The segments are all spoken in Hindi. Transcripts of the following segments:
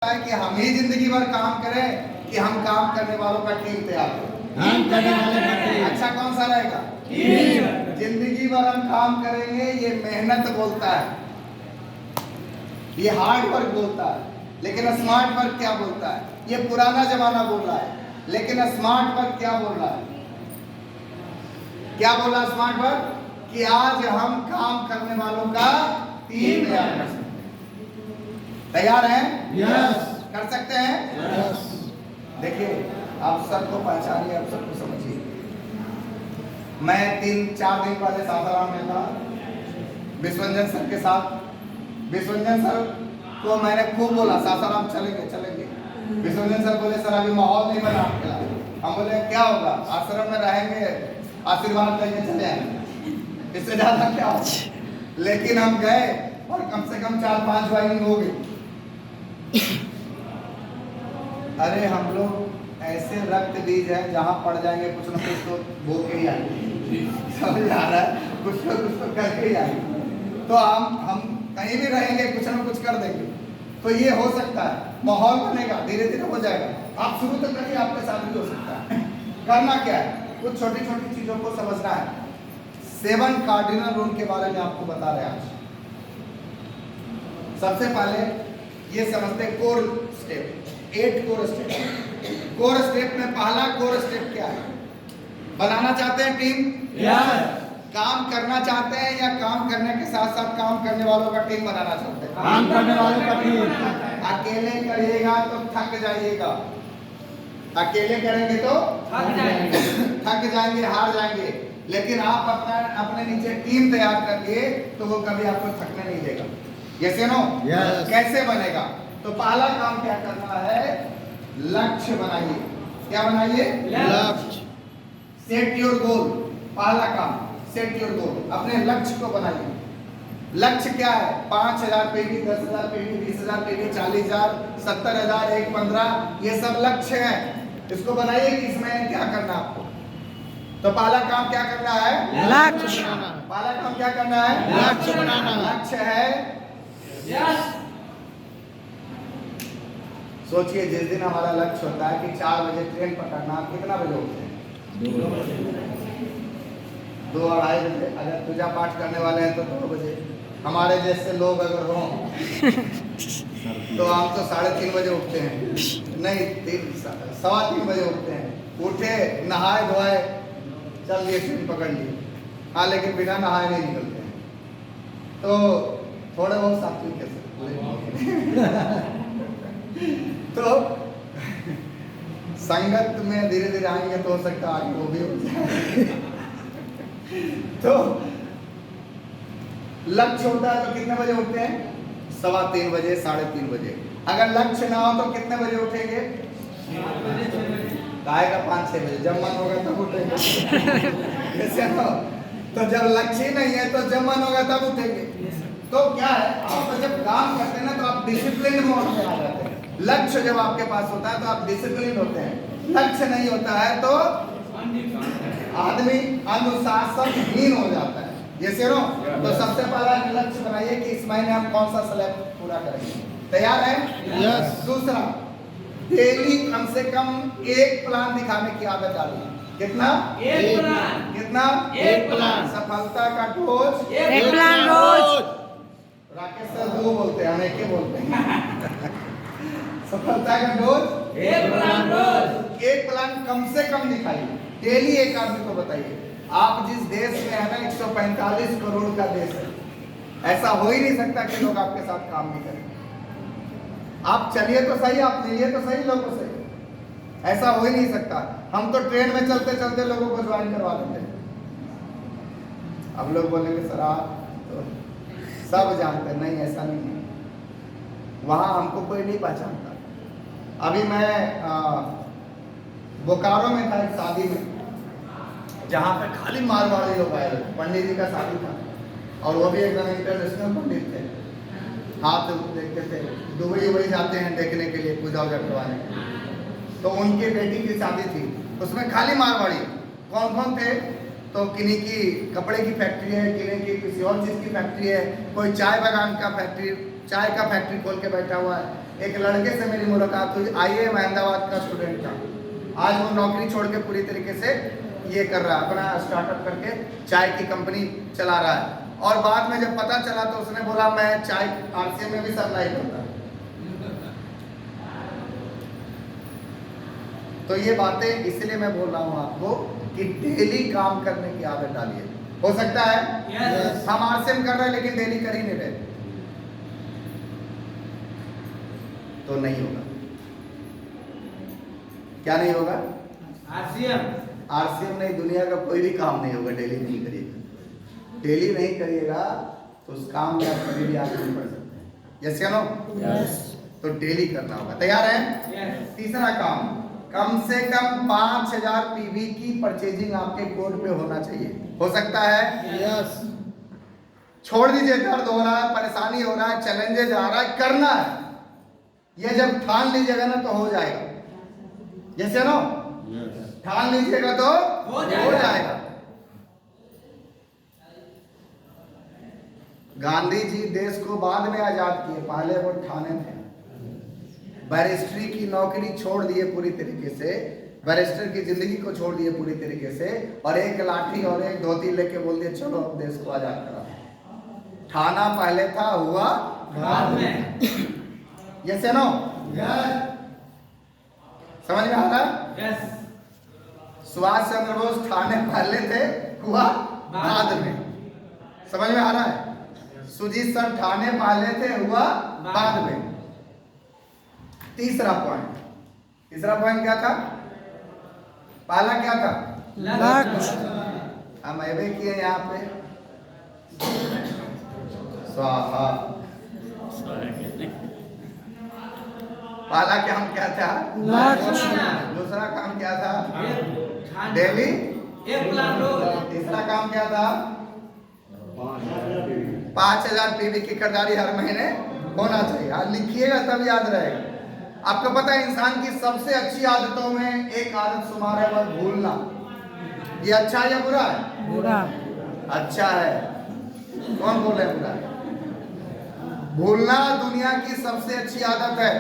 है कि हम ही जिंदगी भर काम करें कि हम काम करने वालों का टीम तैयार करें। अच्छा कौन सा रहेगा? जिंदगी भर हम काम करेंगे, ये मेहनत बोलता है, ये हार्ड वर्क बोलता है। लेकिन स्मार्ट वर्क क्या बोलता है? ये पुराना जमाना बोल रहा है, लेकिन स्मार्ट वर्क क्या बोल रहा है? क्या बोल रहा है स्मार्ट वर्क? कि आज हम काम करने वालों का टीम तैयार कर सकते हैं। तैयार हैं? यस। कर सकते हैं? यस। देखिए, आप सबको पहचानिए, आप सबको समझिए। मैं 3-4 दिन पहले सासाराम में था विश्वंजन सर के साथ। विश्वंजन सर को मैंने खूब बोला सासाराम चलेंगे चलेंगे। विश्वंजन सर बोले सर अभी माहौल नहीं बना आपके लिए। हम बोले क्या होगा, आश्रम में रहेंगे, आशीर्वाद लेंगे चले आएंगे, इससे ज्यादा क्या होगा। लेकिन हम गए और कम से कम 4-5 ज्वाइनिंग हो गई। अरे हम लोग ऐसे रक्त बीज है, जहाँ पड़ जाएंगे कुछ ना कुछ तो बो के ही आएंगे। समझ आ रहा है? कुछ ना कुछ तो करके ही आएंगे। तो हम कहीं भी रहेंगे, कुछ ना कुछ कर देंगे। तो ये हो सकता है, माहौल बनेगा, धीरे धीरे हो जाएगा। आप शुरू तो करिए, आपके साथ भी हो सकता है। करना क्या है, कुछ छोटी छोटी चीजों को समझना है। 7 कार्डिनल रूल के बारे में आपको बता रहे हैं आज। सबसे पहले ये समझते हैं core step, 8 core step. Core step में पहला कोर स्टेप क्या है? बनाना चाहते हैं टीम? यस। काम करना चाहते हैं या काम करने के साथ साथ काम करने वालों का टीम बनाना चाहते हैं? काम करने वालों का टीम। अकेले करिएगा तो थक जाइएगा, अकेले करेंगे तो थक जाएंगे, हार जाएंगे। लेकिन आप अपने नीचे टीम तैयार करिए तो वो कभी आपको थकने नहीं देगा। यस या नो? यस। कैसे बनेगा? तो पहला काम क्या करना है? लक्ष्य बनाइए। क्या बनाइए? लक्ष्य। Set your goal. पहला काम सेट योर गोल, अपने लक्ष्य को बनाइए। लक्ष्य क्या है? 5,000 पेटी, 10,000 पेटी, 20,000 पेटी, 40,000, 70,000, 1,15, ये सब लक्ष्य है। इसको बनाइए कि इसमें क्या करना है आपको। तो पहला काम क्या करना है? लक्ष्य। पहला काम क्या करना है? लक्ष्य बनाना। लक्ष्य है। सोचिए जिस दिन हमारा लक्ष्य होता है कि 4 बजे ट्रेन पकड़ना, आप कितना बजे उठते हैं? 2-2:30 बजे। अगर पूजा पाठ करने वाले हैं तो 2 बजे। हमारे जैसे लोग अगर हों तो हम तो 3:30 बजे उठते हैं, नहीं 3-3 बजे उठते हैं। उठे, नहाए धोए, चल लिए ट्रेन पकड़ लिए। हाँ, लेकिन बिना नहाए नहीं निकलते हैं। तो थोड़े बहुत साथी कैसे तो संगत में धीरे धीरे आएंगे तो हो सकता है आगे वो भी हो जाए। तो लक्ष्य होता है तो कितने बजे उठते हैं? 3:15 बजे, 3:30 बजे। अगर लक्ष्य ना हो तो कितने बजे उठेंगे? आएगा 5-6 बजे, जब मन होगा तब उठेंगे। ऐसे ना, तो जब लक्ष्य ही नहीं है तो जब मन होगा तब उठेंगे। तो क्या है, आप जब काम करते हैं ना तो आप डिसिप्लिन मोड में आ जाते हैं। लक्ष्य जब आपके पास होता है तो आप डिसिप्लिन होते हैं। लक्ष्य नहीं होता है तो आदमी अनुशासनहीन हो जाता है। ये सुनो, तो सबसे पहला लक्ष्य बनाइए कि इस महीने हम कौन सा स्लैब पूरा करेंगे। तैयार है? यस। दूसरा, डेली कम से कम 1 प्लान दिखाने की आदत डालिए। कितना? 1 प्लान। कितना? 1 प्लान। सफलता का डोज 1 प्लान रोज। राकेश सर 2 बोलते हैं, हम 1 ही बोलते हैं। सफलता का डोज 1 प्लान रोज। 1 प्लान कम से कम दिखाइए। डेली एक आदमी को बताइए। आप जिस देश में है ना, 145 करोड़ का देश है, ऐसा हो ही नहीं सकता कि लोग आपके साथ काम नहीं करें। आप चलिए तो सही, आप मिलिए तो सही लोगों से, ऐसा हो ही नहीं सकता। हम तो ट्रेन में चलते चलते लोगों को ज्वाइन करवा लेते हैं। अब लोग बोलेंगे सर आप तो सब जानते हैं, नहीं ऐसा नहीं है। वहाँ हमको कोई नहीं पहचानता। अभी मैं बोकारो में था एक शादी में, जहाँ पे खाली मारवाड़ी लोग आए। पंडित जी का शादी था और वो भी एकदम इंटरनेशनल पंडित थे। हाथ देखते थे, दुबई जाते हैं देखने के लिए, पूजा वूजा करवाने के लिए। तो उनकी बेटी की शादी थी, उसमें खाली मारवाड़ी। कौन कौन थे? तो किन्हीं की कपड़े की फैक्ट्री है, किन्हीं की किसी और चीज़ की फैक्ट्री है, कोई चाय बागान का फैक्ट्री, चाय का फैक्ट्री खोल के बैठा हुआ है, एक लड़के से मेरी मुलाकात हुई, IIM अहमदाबाद का स्टूडेंट था। आज वो नौकरी छोड़ के पूरी तरीके से ये कर रहा है, अपना स्टार्टअप करके चाय की कंपनी चला रहा है। और बाद में जब पता चला तो उसने बोला मैं चाय RCM में भी सप्लाई करता। तो ये बातें इसलिए मैं बोल रहा हूँ आपको कि डेली काम करने की आदत डालिए। हो सकता है Yes. हम RCM कर रहे हैं लेकिन डेली कर ही नहीं रहे, तो नहीं होगा। क्या नहीं होगा? RCM नहीं, दुनिया का कोई भी काम नहीं होगा डेली नहीं करिएगा। डेली नहीं करिएगा तो उस काम में आप कभी भी आगे नहीं बढ़ सकते। यस या नो? Yes. तो डेली करना होगा। तैयार है? तीसरा काम, कम से कम 5000 PV की परचेजिंग आपके कोड पे होना चाहिए। हो सकता है? Yes. छोड़ दीजिए, दर्द हो रहा है, परेशानी हो रहा है, चैलेंजेस आ रहा है, करना है। ये जब ठान लीजिएगा ना तो हो जाएगा। यस या नो? ठान लीजिएगा तो हो जाएगा। गांधी जी देश को बाद में आजाद किए, पहले वो ठाने थे। बैरिस्ट्री की नौकरी छोड़ दिए पूरी तरीके से, बैरिस्टर की जिंदगी को छोड़ दिए पूरी तरीके से, और एक लाठी और एक धोती लेके बोल दिए चलो अब देश को आजाद करा। ठाना पहले था, हुआ बाद में। यस या नो? समझ में आ रहा? सुभाष चंद्र बोस ठाने पहले थे, हुआ बाद में। समझ में आ रहा है? सुजीत सर ठाने पहले थे, हुआ बाद में। तीसरा पॉइंट क्या था? पहला क्या था? लक्ष्य। हम एवे किए यहाँ पे स्वाहा। पहला काम क्या था? लक्ष्य। दूसरा काम क्या था? डेली। तीसरा काम क्या था? 5000 PV की खरीदारी हर महीने होना चाहिए। आज लिखिएगा तब याद रहेगा। आपको पता है इंसान की सबसे अच्छी आदतों में एक आदत शुमार है, वह भूलना। ये अच्छा या बुरा है? बुरा। अच्छा है। कौन बोल रहे हैं बुरा? भूलना दुनिया की सबसे अच्छी आदत है।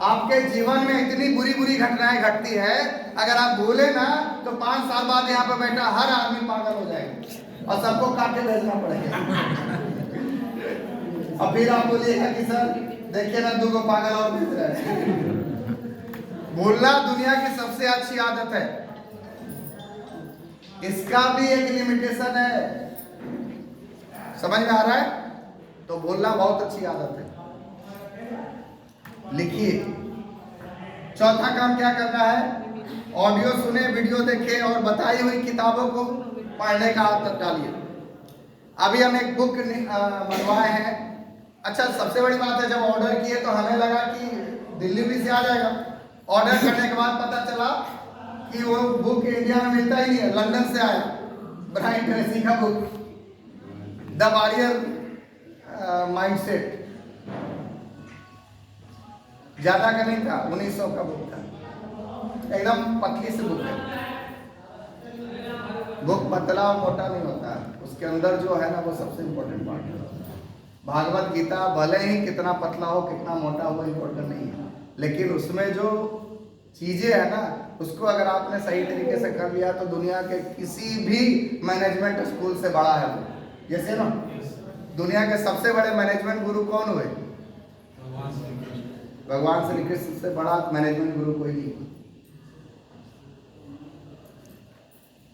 आपके जीवन में इतनी बुरी बुरी घटनाएं घटती है, अगर आप भूले ना तो 5 साल बाद यहाँ पे बैठा हर आदमी पागल हो जाएगा और सबको काटे भेजना पड़ेगा। और फिर आप बोलिएगा कि सर देखिए ना 2 पागल और भेज रहे हैं। भूलना दुनिया की सबसे अच्छी आदत है। इसका भी एक लिमिटेशन है। समझ में आ रहा है? तो भूलना बहुत अच्छी आदत है। लिखिए। चौथा काम क्या करना है? ऑडियो सुने, वीडियो देखे और बताई हुई किताबों को पढ़ने का आदत डालिए। अभी हम एक बुक मंगवाए हैं। अच्छा, सबसे बड़ी बात है, जब ऑर्डर किए तो हमें लगा कि दिल्ली से आ जाएगा। ऑर्डर करने के बाद पता चला कि वो बुक इंडिया में मिलता ही नहीं है, लंदन से आया। ब्रायन ट्रेसी का बुक, द वॉरियर माइंडसेट। ज्यादा का नहीं था, 1900 का बुक था। एकदम पतली सी बुक है। बुक पतला और मोटा नहीं होता, उसके अंदर जो है ना वो सबसे इम्पोर्टेंट पार्ट है। भागवत गीता भले ही कितना पतला हो कितना मोटा हो इम्पोर्टेंट नहीं है, लेकिन उसमें जो चीजें है ना उसको अगर आपने सही तरीके से कर लिया तो दुनिया के किसी भी मैनेजमेंट स्कूल से बड़ा है वो। जैसे ना दुनिया के सबसे बड़े मैनेजमेंट गुरु कौन हुए? भगवान श्री कृष्ण से बड़ा मैनेजमेंट गुरु कोई नहीं।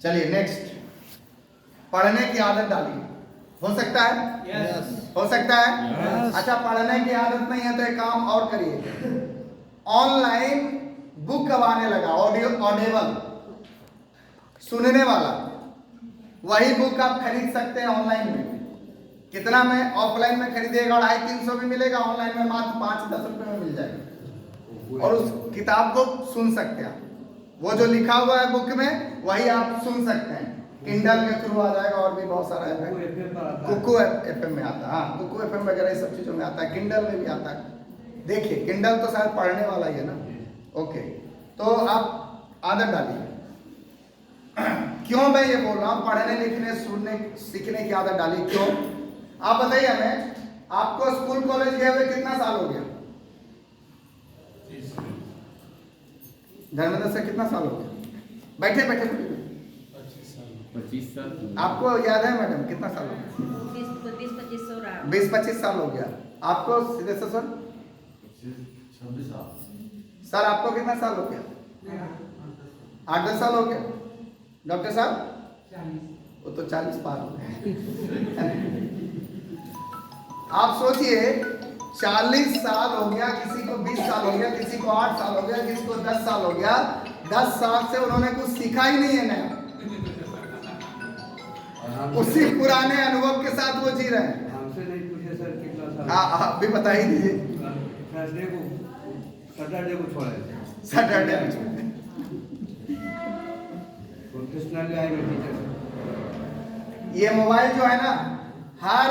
चलिए नेक्स्ट, पढ़ने की आदत डालिए। हो सकता है? Yes. हो सकता है? Yes. अच्छा, पढ़ने की आदत नहीं है तो एक काम और करिए। ऑनलाइन बुक कब आने लगा? ऑडिबल, सुनने वाला, वही बुक आप खरीद सकते हैं ऑनलाइन में। कितना में? ऑफलाइन में खरीदिएगा 250-300 में मिलेगा, ऑनलाइन में मात्र 5-10 रुपए में मिल जाएगा। और उस किताब को सुन सकते हैं। वो जो लिखा हुआ है बुक में वही आप सुन सकते हैं। किंडल के थ्रू आ जाएगा, और भी बहुत सारा है। कुकू FM में आता है। हाँ, कुकू FM वगैरह सब चीजों में आता है, किंडल में भी आता है। देखिए, किंडल तो शायद पढ़ने वाला ही है ना। ओके, तो आप आदत डालिए। क्यों मैं ये बोल रहा हूँ पढ़ने लिखने सुनने सीखने की आदत डालिए? क्यों आप बताइए हमें। आपको स्कूल कॉलेज गए हुए कितना साल हो गया? धर्मेंद्र सर कितना साल हो गया? बैठे बैठे 25 साल। आपको याद है मैडम कितना साल हो गया? 20-25 साल हो गया। आपको सिद्धेश्वर सर? 26 साल। सर आपको कितना साल हो गया? 8-10 साल हो गया। डॉक्टर साहब? वो तो 40 पार हो गए। आप सोचिए 40 साल हो गया, किसी को 20 साल हो गया, किसी को 8 साल हो गया, किसी को 10 साल हो गया। 10 साल से उन्होंने कुछ सीखा ही नहीं है नया, उसी पुराने अनुभव के साथ वो जी रहे हैं। हमसे नहीं पूछे सर कितना साल। आप भी बता ही दीजिए। सैटरडे को छोड़ा है। सैटरडे में प्रोफेशनल आएंगे टीचर। ये मोबाइल जो है ना हर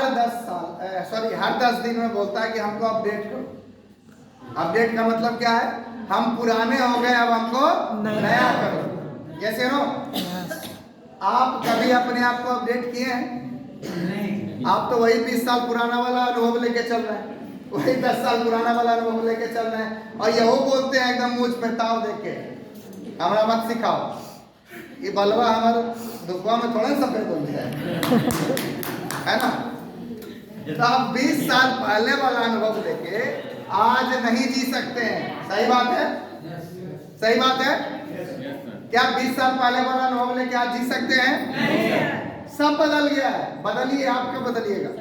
10 दिन में बोलता है कि हमको अपडेट करो। अपडेट का मतलब क्या है? हम पुराने हो गए, अब हमको नया करो। जैसे नो आप कभी अपने आप को अपडेट किए हैं? आप तो वही 20 साल पुराना वाला अनुभव लेके चल रहे हैं, वही 10 साल पुराना वाला अनुभव लेके चल रहे हैं, और यहो बोलते हैं एकदम मुझ पे ताव देख के हमारा मत सिखाओ। ये बलवा हमारे दुखवा में थोड़ा सफेद हो गया है ना? तो आप 20 साल पहले वाला अनुभव लेके आज नहीं जी सकते हैं। सही बात है? सही बात है? क्या 20 साल पहले वाला अनुभव लेके आज जी सकते हैं? सब बदल गया है। बदलिए, आप कब बदलिएगा?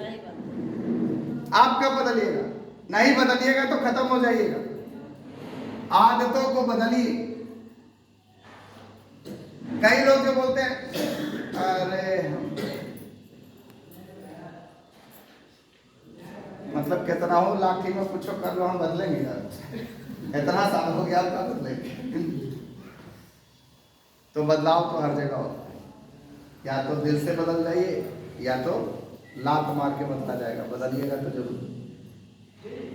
आप कब बदलिएगा? नहीं बदलिएगा तो खत्म हो जाइएगा। आदतों को बदलिए। कई लोग जो बोलते हैं अरे मतलब कितना हो लाठी में कुछ कर लो हम बदलेंगे यार, इतना साल हो गया आपका बदलेंगे। तो बदलाव तो हर जगह होता है, या तो दिल से बदल जाइए या तो लात मार के बदला जाएगा। बदलिएगा तो जरूर।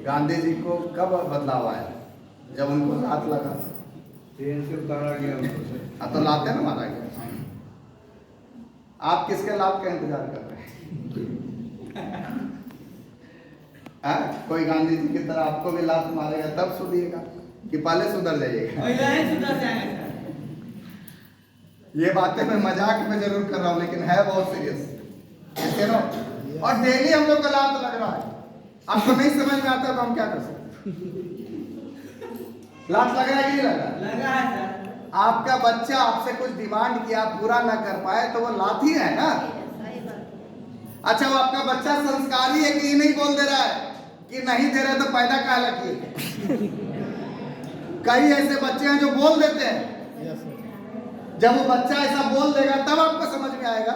गांधी जी को कब बदलाव आया? जब उनको लात लगा, ट्रेन से उतारा गया उनको। तो लाते ना मारा गया। आप किसके लात का इंतजार कर रहे हैं? कोई गांधी जी की तरह आपको भी लात मारेगा तब सुधरिएगा कि पहले सुधर जाइएगा? ये बातें मैं मजाक में जरूर कर रहा हूँ, लेकिन है बहुत सीरियस। और डेली हम लोग को लात लग रहा है। आपको नहीं समझ में आता तो हम क्या कर सकते? लात लग रहा है कि नहीं लग रहा? लगा है सर। आपका बच्चा आपसे कुछ डिमांड किया, पूरा ना कर पाए तो वो लात ही है ना। अच्छा, वो आपका बच्चा संस्कारी है कि ये नहीं बोल दे रहा है कि नहीं दे रहे तो पैदा काला किए? कई ऐसे बच्चे हैं जो बोल देते हैं। जब वो बच्चा ऐसा बोल देगा तब आपको समझ में आएगा।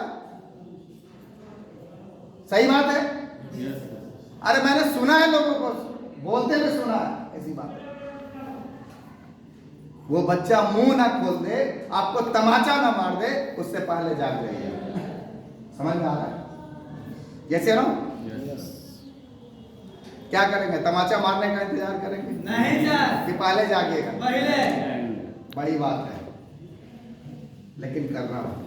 सही बात है? अरे मैंने सुना है, लोगों को बोलते हुए सुना है ऐसी बात है। वो बच्चा मुंह ना खोल दे, आपको तमाचा ना मार दे, उससे पहले जाग जाइए। समझ में आ रहा है? जैसे ना क्या करेंगे? तमाचा मारने का इंतजार करेंगे? नहीं सर, कि पहले जागिएगा? पहले। बड़ी बात है, लेकिन करना होगा।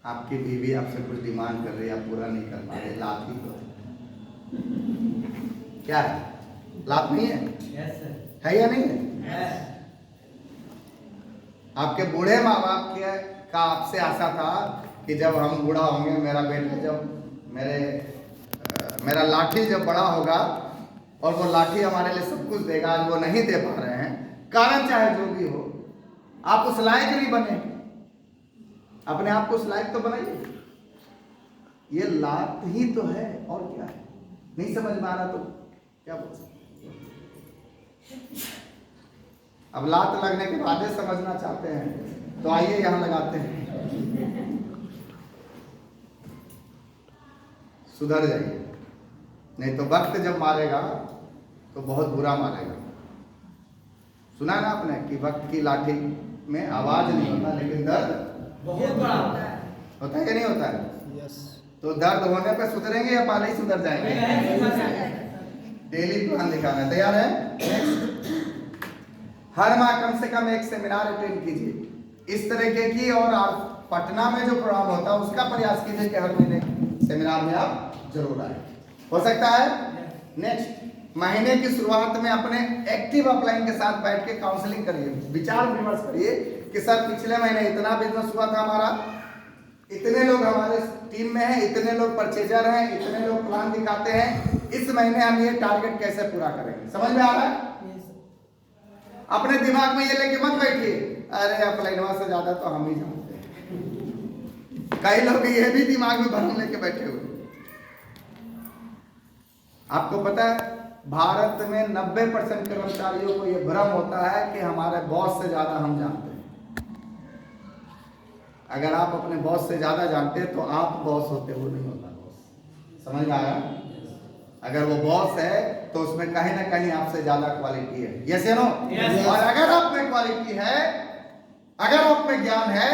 आपकी बीवी आपसे कुछ डिमांड कर रही है, आप पूरा नहीं कर पा रहे, लात ही तो क्या है? लात नहीं है? Yes sir. है या नहीं है? यस। आपके बूढ़े माँ बाप के का आपसे आशा था कि जब हम बूढ़ा होंगे, मेरा बेटा जब मेरा लाठी जब बड़ा होगा और वो लाठी हमारे लिए सब कुछ देगा। आज वो नहीं दे पा रहे हैं, कारण चाहे जो भी हो, आप उस लायक नहीं बने। अपने आप को उस लायक तो बनाइए। ये लात ही तो है, और क्या है? नहीं समझ में आ रहा तो क्या बोल सकते? अब लात लगने के बाद समझना चाहते हैं तो आइए यहां लगाते हैं। सुधर जाइए, नहीं तो वक्त जब मारेगा तो बहुत बुरा मारेगा। सुना ना आपने कि वक्त की लाठी में आवाज नहीं होता, लेकिन दर्द बहुत बड़ा होता है। होता है कि नहीं होता है? यस। तो दर्द होने पे सुधरेंगे या पहले ही सुधर जाएंगे? डेली प्लान दिखाना। तैयार है? हर माह कम से कम एक सेमिनार अटेंड कीजिए इस तरीके की, और आप पटना में जो प्रोग्राम होता है उसका प्रयास कीजिए कि हर महीने सेमिनार में आप जरूर आए। हो सकता है? नेक्स्ट, महीने की शुरुआत में अपने एक्टिव अपलाइन के साथ बैठ के काउंसलिंग करिए, विचार विमर्श करिए कि सर पिछले महीने इतना बिजनेस हुआ था हमारा, इतने लोग हमारे टीम में हैं, इतने लोग परचेजर हैं, इतने लोग प्लान दिखाते हैं, इस महीने हम ये टारगेट कैसे पूरा करेंगे। समझ में आ रहा है? अपने दिमाग में ये लेके मत बैठिए अरे अपलाइनवा से ज्यादा तो हम ही जानते हैं। कई लोग ये भी दिमाग में भरम लेके बैठे हुए। आपको पता है भारत में 90% कर्मचारियों को ये भ्रम होता है कि हमारे बॉस से ज्यादा हम जानते हैं। अगर आप अपने बॉस से ज्यादा जानते हैं तो आप बॉस होते हो, नहीं होता बॉस। समझ में आया? अगर वो बॉस है तो उसमें कहीं ना कहीं आपसे ज्यादा क्वालिटी है। यस या नो? और अगर आप में क्वालिटी है, अगर आप में ज्ञान है,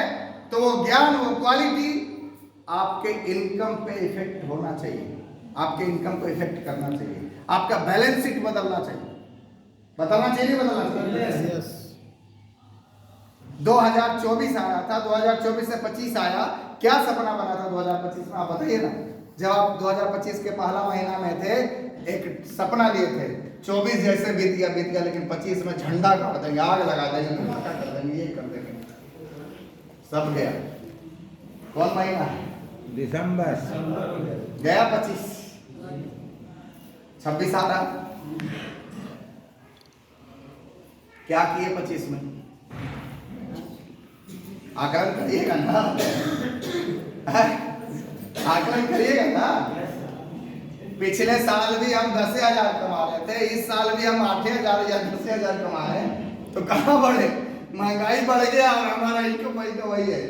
तो वो ज्ञान, वो क्वालिटी आपके इनकम पे इफेक्ट होना चाहिए, आपके इनकम को इफेक्ट करना चाहिए, आपका बैलेंस शीट बदलना चाहिए। बदलना चाहिए, नहीं बदलना चाहिए? 2024 आया था, 2024 से 25 आया, क्या सपना बना था 2025 में? आप बताइए ना। जब आप 2025 के पहला महीना में थे, एक सपना लिए थे 24 जैसे बीत गया, लेकिन 25 में झंडा गाड़ देंगे, आग लगा देंगे, धमाका कर देंगे, ये कर देंगे, सब गया। कौन महीना? दिसंबर गया 25, 26 आ रहा। क्या किए 25 में? आकलन करिएगा ना, आकलन करिएगा ना। पिछले साल भी हम 10,000 कमा रहे थे, इस साल भी हम 8,000 या 10,000 कमा रहे हैं, तो कहाँ बढ़े? महंगाई बढ़ गया और हमारा इनकम वही तो वही है,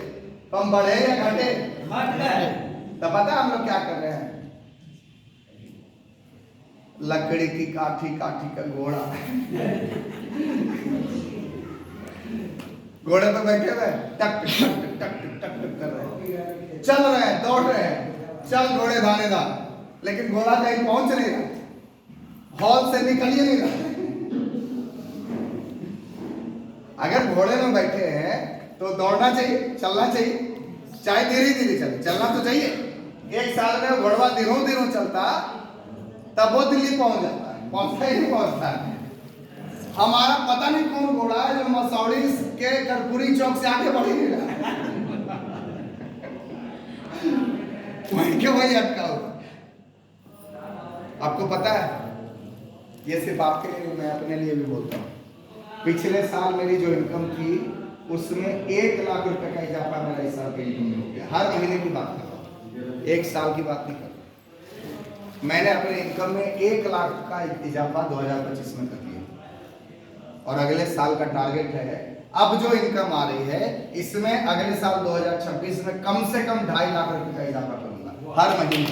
तो हम बढ़े या घटे? तो पता है हम लोग क्या कर रहे हैं? लकड़ी की काठी काठी का घोड़ा, घोड़े पे बैठे हुए टक टक टक टक टक कर रहे हैं, चल रहे हैं, दौड़ रहे हैं, चल घोड़े धानेदार, लेकिन घोड़ा कहीं पहुंच नहीं रहा, हॉल से निकल ही नहीं रहा। अगर घोड़े में बैठे हैं तो दौड़ना चाहिए, चलना चाहिए, चाहे धीरे धीरे चले, चलना तो चाहिए। एक साल में घोड़वा दिनों दिनों चलता तब वो दिल्ली पहुंच जाता है, पहुंचता ही नहीं पहुंचता है। हमारा पता नहीं कौन घोड़ा है जो मसौड़ी के कर्पूरी चौक से आगे बढ़ ही नहीं रहा, वहीं के वहीं अटका हुआ। आपको पता है, ये सिर्फ आपके लिए, मैं अपने लिए भी बोलता हूँ। पिछले साल मेरी जो इनकम थी उसमें 1 लाख रुपए का इजाफा मेरा इस साल के इनकम में हो गया। हर महीने की बात कर रहा हूँ, एक साल की बात नहीं कर रहा। मैंने अपने इनकम में 1 लाख का इजाफा 2025 में कर लिया, और अगले साल का टारगेट है, अब जो इनकम आ रही है इसमें अगले साल 2026 में कम से कम 2.5 लाख रुपए का इजाफा करूंगा हर महीने।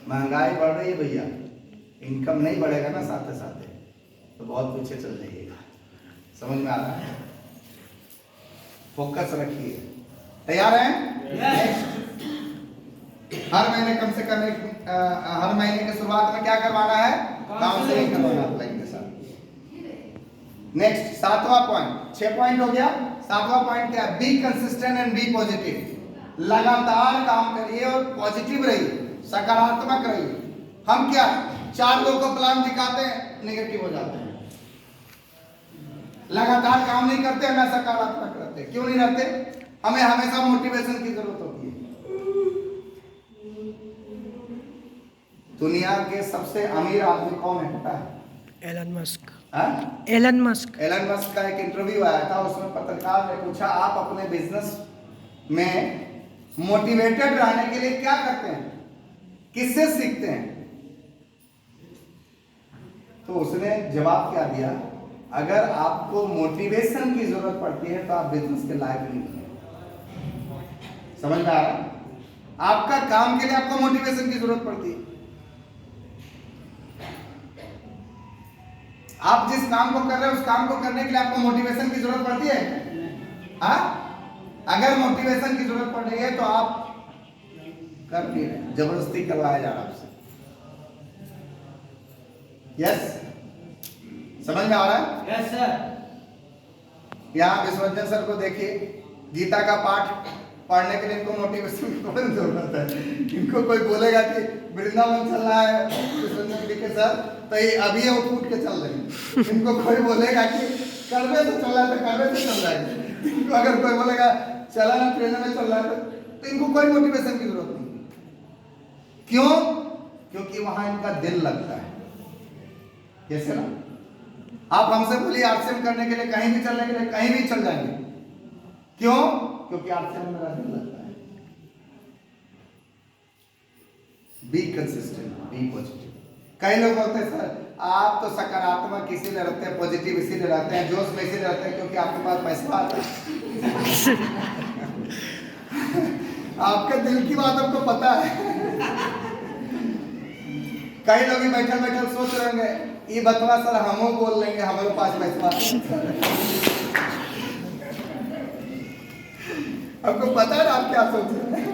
महंगाई बढ़ रही है भैया, इनकम नहीं बढ़ेगा ना साथ साथ, तो बहुत पीछे चल जाइएगा। समझ में आ रहा है? फोकस रखिए। तैयार हैं? हर महीने कम से कम हर महीने की शुरुआत में क्या करवाना है? काउंसलिंग करवाना अपलाइन के साथ। नेक्स्ट 7वां पॉइंट, 6 पॉइंट हो गया। 7वां पॉइंट क्या है? Be consistent and be positive. लगातार काम करिए और पॉजिटिव रहिए, सकारात्मक रहिए। हम क्या 4 लोगों को प्लान दिखाते हैं, नेगेटिव हो जाते हैं। लगातार काम नहीं करते, ना सकारात्मक रहते। क्यों नहीं रहते? हमें हमेशा मोटिवेशन की जरूरत होती है। दुनिया के सबसे अमीर आदमी कौन है पता है? Elon Musk. एलन मस्क का एक इंटरव्यू आया था, उसमें पत्रकार ने पूछा आप अपने बिजनेस में मोटिवेटेड रहने के लिए क्या करते हैं, किससे सीखते हैं? तो उसने जवाब क्या दिया? अगर आपको मोटिवेशन की जरूरत पड़ती है तो आप बिजनेस के लायक नहीं हैं। समझ में आ रहा है? आपका काम के लिए आपको मोटिवेशन की जरूरत पड़ती है। आप जिस काम को कर रहे हैं उस काम को करने के लिए आपको मोटिवेशन की जरूरत पड़ती है? हाँ, अगर मोटिवेशन की जरूरत पड़ रही है तो आप कर नहीं रहे, जबरदस्ती करवाया जा रहा है आपसे। यस, समझ में आ रहा है? Yes sir. यहाँ विश्वरंजन सर को देखिए, गीता का पाठ पढ़ने के लिए इनको मोटिवेशन की थोड़ी जरूरत है। इनको कोई बोलेगा कि वृंदावन चल रहा है कृष्ण के सर, तो ये अभी उठ के चल रहे हैं। इनको कोई बोलेगा कि करवे से चल रहा है तो करवे से चल रहा है। इनको अगर कोई बोलेगा चला ना ट्रेन में चल रहा है तो इनको कोई मोटिवेशन की जरूरत नहीं। क्यों? क्योंकि वहां इनका दिल लगता है। कैसे ना, आप हमसे बोलिए आरसीएम करने के लिए, कहीं भी चलने के लिए, कहीं भी चल जाएंगे। क्यों? क्योंकि आरसीएम में मेरा दिल लगता है। Be consistent, be positive. कई लोग बोलते हैं सर आप तो सकारात्मक इसीलिए रहते हैं, पॉजिटिव इसीलिए रहते हैं, जोश में इसीलिए रहते हैं क्योंकि आपके पास पैसा आता है। आपके दिल की बात आपको पता है। कई लोग बैठल बैठल सोच रहे होंगे ये बतवा सर हमो बोल लेंगे, हमारे पास पैसा आपको पता है ना आप क्या सोच रहे हैं।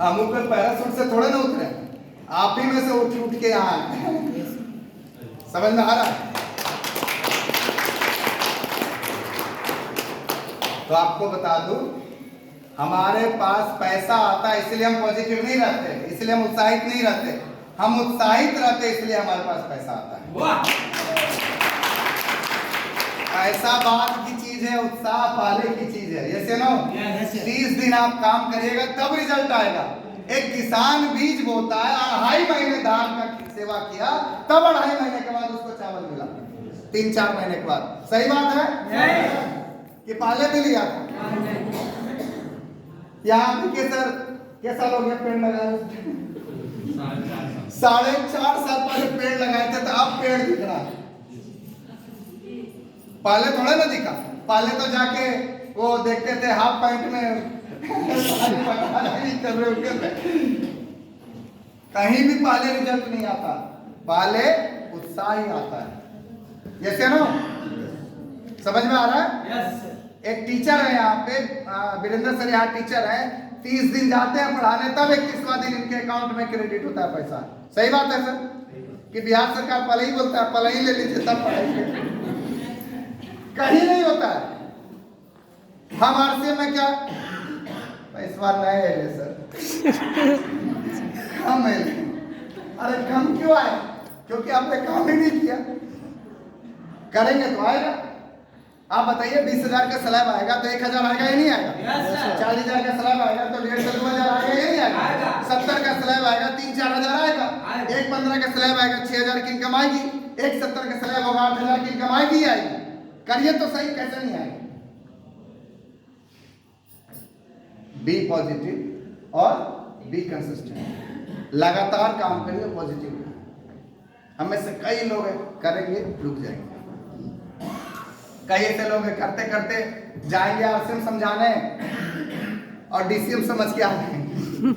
हम ऊपर पैरासूट से थोड़े ना उतरे, आप ही में से उठ के यहाँ आए। समझ में आ रहा है? तो आपको बता दूं, हमारे पास पैसा आता है इसलिए हम पॉजिटिव नहीं रहते, इसलिए हम उत्साहित नहीं रहते। हम उत्साहित रहते इसलिए हमारे पास पैसा आता है। पैसा बाद की चीज है, उत्साह पहले की चीज है। ये नो 30 दिन आप काम करिएगा तब रिजल्ट आएगा। एक किसान बीज बोता है, 2.5 महीने धान का सेवा किया, तब 2.5 महीने के बाद उसको चावल मिला, 3-4 महीने के बाद। सही बात है कि पहले भी लिया था? यहाँ भी कैसा लोग पेड़ लगाए? 4.5 साल पहले पेड़ लगाए थे, तो अब पेड़ दिख रहा है। पहले थोड़ा ना दिखा। पहले तो जाके वो देखते थे हाफ पैंट में कर रहे होते थे। कहीं भी पहले रिजल्ट नहीं आता, पहले उत्साह ही आता है। जैसे ना, समझ में आ रहा है? यस। एक टीचर है यहाँ पे, वीरेंद्र सर यहाँ टीचर है, 30 दिन जाते हैं पढ़ाने, तब 21वां दिन इनके अकाउंट में क्रेडिट होता है पैसा। सही बात है सर? कि बिहार सरकार पहले ही बोलता है पहले ही ले लीजिए तब पढ़ाई। कहीं नहीं होता है। हम आरसीएम में क्या पैसा नहीं है सर, कम है। अरे कम क्यों आए? क्योंकि आपने काम ही नहीं किया। करेंगे तो आएगा। आप बताइए 20,000 का स्लैब आएगा तो 1,000 आएगा या नहीं आएगा? 40,000 का स्लैब आएगा तो 1,500-2,000 आएगा या नहीं आएगा? 70 का स्लैब आएगा 3-4 हजार आएगा। 1,15 का स्लैब आएगा 6,000 की इनकम आएगी। 1,70 का स्लैब होगा 8,000 की इनकम आएगी आएगी। करिए तो सही, कैसे नहीं आएगी? बी पॉजिटिव और बी कंसिस्टेंट। लगातार काम करिए, पॉजिटिव। हमें से कई लोग करेंगे रुक जाएंगे, कई ऐसे लोग करते करते जाएंगे आरसीएम समझाने और डीसीएम समझ के आ जाएंगे।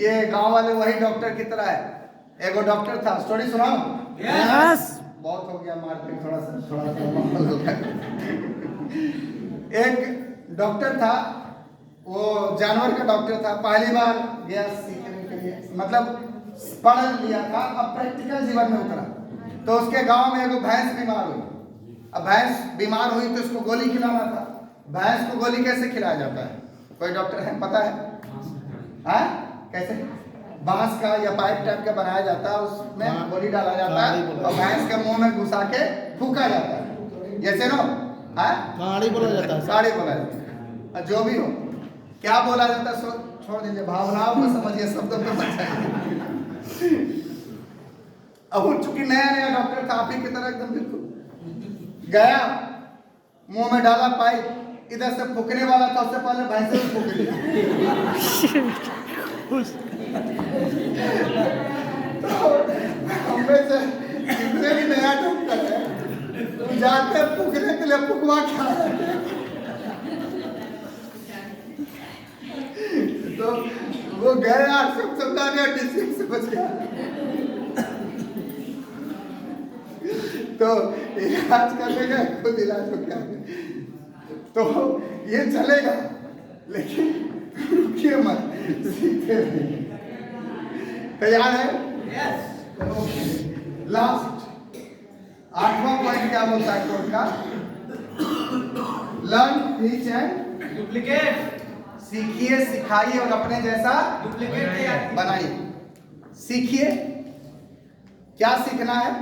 ये गांव वाले वही डॉक्टर की तरह है। एगो डॉक्टर था, स्टोरी सुनाओ? यस। बहुत हो गया मारपीट, थोड़ा सा एक डॉक्टर था, वो जानवर का डॉक्टर था। पहली बार गया सीखने के लिए, मतलब पढ़ लिया था, अब प्रैक्टिकल जीवन में उतरा। तो उसके गांव में एगो भैंस बीमार हुई। अब भैंस बीमार हुई तो उसको गोली खिलाना था। भैंस को गोली कैसे खिलाया जाता है? कोई डॉक्टर है पता है? हाँ? कैसे? बांस का या पाइप टाइप का बनाया जाता है, उसमें गोली डाला जाता है और भैंस के मुंह में घुसा के फूका जाता है। जैसे नो कहाड़ी बोला जाता है। कहाड़ी बोला जाता है। जो भी हो, क्या बोला जाता है छोड़ दीजिए, भावनाओं को समझिए, शब्दों को समझिए। अब वो चूंकि नया नया डॉक्टर था, आप ही की तरह एकदम बिल्कुल गया, मुंह में डाला पाइप, इधर से फूकने वाला था, उससे पहले भैंसे को फूक लिया। तो हमें से जितने भी नया डॉक्टर है जाके फूकने के लिए फुकवा खा। तो वो गए आरसीएम समझाने और डीसीएम से बच गया। तो इलाज करने का खुद इलाज हो गया। तो ये चलेगा, लेकिन रुकिए मत, सीखे रहिए। तैयार है? लास्ट 8वां पॉइंट क्या बोलता है कोर्ट का? लर्न टीच एंड डुप्लीकेट सीखिए सिखाइए और अपने जैसा डुप्लीकेट तैयार बनाइए। सीखिए, क्या सीखना है?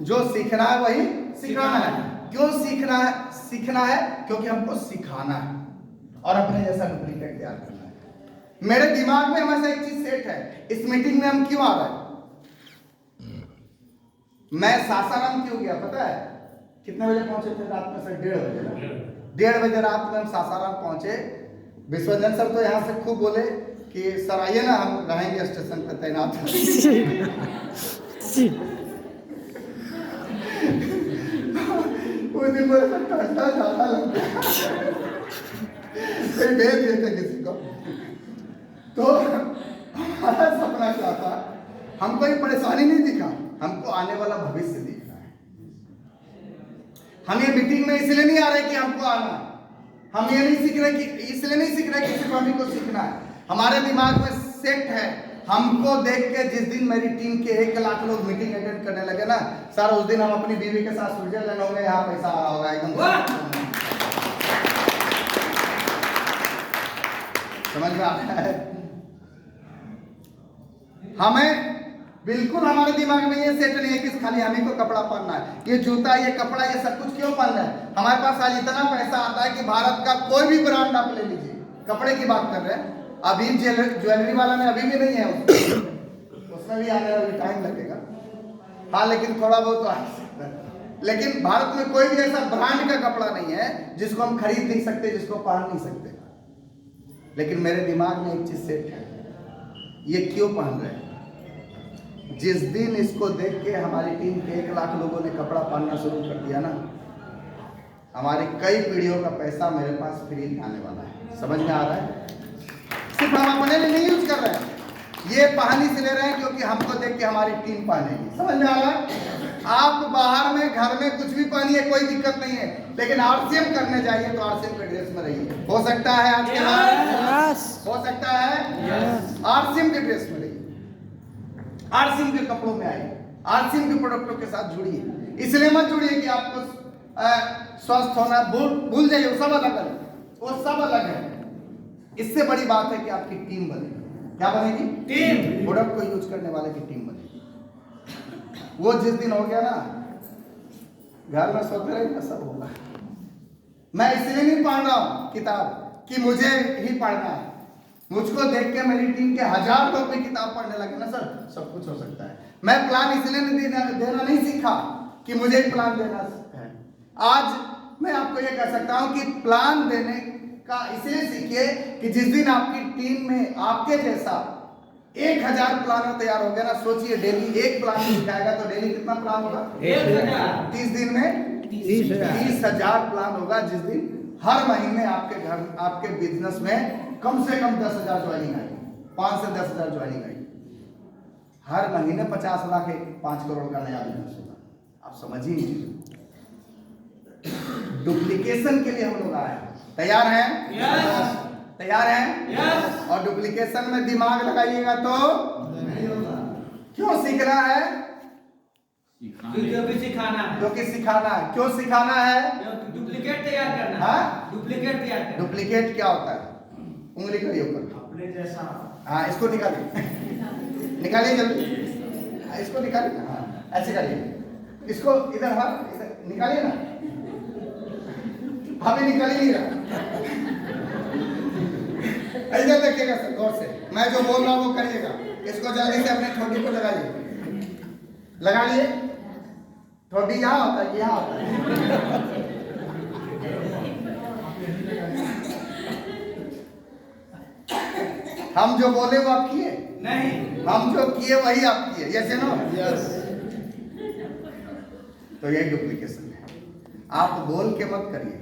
जो सीखना है वही सिखाना है। क्यों सीखना है? सीखना है क्योंकि हमको सिखाना है और अपने जैसा डुप्लीकेट तैयार करना है। मेरे दिमाग में हमेशा एक चीज सेट है, इस मीटिंग में हम क्यों आ रहे हैं? मैं सासाराम क्यों गया पता है? कितने बजे पहुंचे थे रात में? सर 1:30 बजे ना? 1:30 बजे रात में हम सासाराम पहुंचे। विश्वजन सर तो यहाँ से खूब बोले कि सर आइए ना, हम रहेंगे स्टेशन पे तैनात। उस दिन मेरे साथ ठंडा ज्यादा लग गया, भेज दिए थे किसी को। तो हमारा सपना क्या था? हमको ये परेशानी नहीं दिखा, हमको आने वाला भविष्य दिखना है। हम ये मीटिंग में इसलिए नहीं आ रहे कि हमको आना है, हम ये नहीं सीख रहे कि इसलिए नहीं सीख रहे कि सिर्फ हमें को सीखना है। हमारे दिमाग में सेट है, हमको देख के जिस दिन मेरी टीम के 1 लाख लोग मीटिंग अटेंड करने लगे ना सर, उस दिन हम अपनी बीवी के साथ स्विट्जरलैंड होंगे, यहाँ पैसा आ रहा होगा एकदम। समझ में आ रहा है? हमें बिल्कुल हमारे दिमाग में ये सेट नहीं है कि खाली हमें को कपड़ा पहनना है, ये जूता, ये कपड़ा, ये सब कुछ क्यों पहनना है? हमारे पास आज इतना पैसा आता है कि भारत का कोई भी ब्रांड आप ले लीजिए, कपड़े की बात कर रहे हैं। अभी ज्वेलरी वाला में अभी भी नहीं है, उसमें भी आने वाला टाइम लगेगा। हाँ, लेकिन थोड़ा बहुत तो आ सकता है। लेकिन भारत में कोई भी ऐसा ब्रांड का कपड़ा नहीं है जिसको हम खरीद नहीं सकते, जिसको पहन नहीं सकते। लेकिन मेरे दिमाग में एक चीज सेट है, ये क्यों पहन रहे हैं? जिस दिन इसको देख के हमारी टीम के 1 लाख लोगों ने कपड़ा पहनना शुरू कर दिया ना, हमारी कई पीढ़ियों का पैसा मेरे पास फ्री आने वाला है। समझ में आ रहा है? सिर्फ हम अपने लिए नहीं यूज कर रहे हैं, ये पहन इसलिए ले रहे हैं क्योंकि हमको देख के हमारी टीम पहनेगी। समझ में आ रहा है? आप बाहर में घर में कुछ भी पहनिए, कोई दिक्कत नहीं है, लेकिन आरसीएम करने जाइए तो आरसीएम के ड्रेस में रहिए। हो सकता है आज के बाद हो सकता है आरसीएम के ड्रेस में रहिए, आरसीएम के कपड़ों में आइए, आरसीएम के प्रोडक्टों के साथ जुड़िए। इसलिए मत जुड़िए कि आपको स्वस्थ होना भूल जाइए, वो सब अलग है, वो सब अलग है। इससे बड़ी बात है कि आपकी टीम बनेगी। क्या बनेगी? टीम। प्रोडक्ट को यूज करने वाले की टीम बनेगी। वो जिस दिन हो गया ना, घर में सोते रहे सब होगा। मैं इसलिए नहीं पढ़ रहा हूँ किताब कि मुझे ही पढ़ना है, मुझको देख के मेरी टीम के 1000 लोग भी किताब पढ़ने लगे ना सर, सब कुछ हो सकता है। मैं प्लान इसलिए नहीं देना नहीं सीखा कि मुझे ही प्लान देना है। आज मैं आपको ये कह सकता हूँ कि प्लान देने का इसलिए सीखिए कि जिस दिन आपकी टीम में आपके जैसा 1000 प्लानर तैयार हो गया ना, सोचिए डेली एक प्लान सिखाएगा तो डेली कितना प्लान होगा? 30 दिन में 30,000 प्लान होगा। जिस दिन हर महीने आपके घर आपके बिजनेस में कम से कम 10,000 ज्वाइनिंग आएगी, 5 से 10,000 ज्वाइनिंग आएगी। हर महीने 50 लाख 5 करोड़ का नया बिजनेस होगा। आप समझिए, डुप्लीकेशन के लिए हम लोग आए हैं। तैयार हैं? यस। तैयार हैं? यस। और डुप्लीकेशन में दिमाग लगाइएगा तो नहीं होगा। क्यों सीखना है? क्योंकि सिखाना है। क्योंकि सिखाना है। क्यों सिखाना है? डुप्लीकेट तैयार करना है। हाँ? डुप्लीकेट तैयार करना। डुप्लीकेट क्या होता है? उंगली करिए ऊपर। अपने जैसा। हाँ, इसको निकालिए, निकालिए जल्दी। हाँ, इसको निकालिए। हाँ, ऐसे करिए। इसको इधर, हाँ इधर निकालिए ना, अभी निकल ही नहीं रहा। इधर देखिएगा सर गौर से, मैं जो बोल रहा हूँ वो करिएगा। इसको जल्दी से अपने ठोडी को लगाइए, लगा लिए। ठोडी यहाँ होता है, यहाँ होता है। हम जो बोले वो आप किए नहीं, हम जो किए वही आप किए। Yes no? यस। तो यही डुप्लीकेशन है। आप बोल के मत करिए,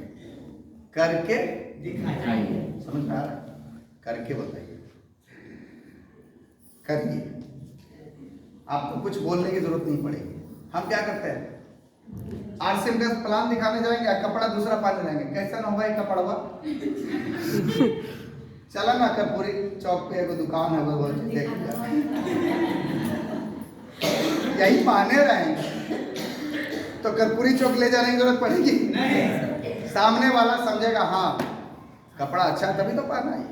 करके दिखाइए। समझ में आ रहा है? करके बताइए, करिए। आपको कुछ बोलने की जरूरत नहीं पड़ेगी। हम क्या करते हैं, आरसीएम का प्लान दिखाने जाएंगे, कपड़ा दूसरा पाने जाएंगे, कैसा ना होगा ये कपड़वा। चला ना कर्पूरी चौक पे एक दुकान है, वो देख लिया, यही पहने रहेंगे तो कर्पूरी चौक ले जाने की जरूरत पड़ेगी? नहीं। सामने वाला समझेगा हाँ कपड़ा अच्छा है तभी तो पहना है,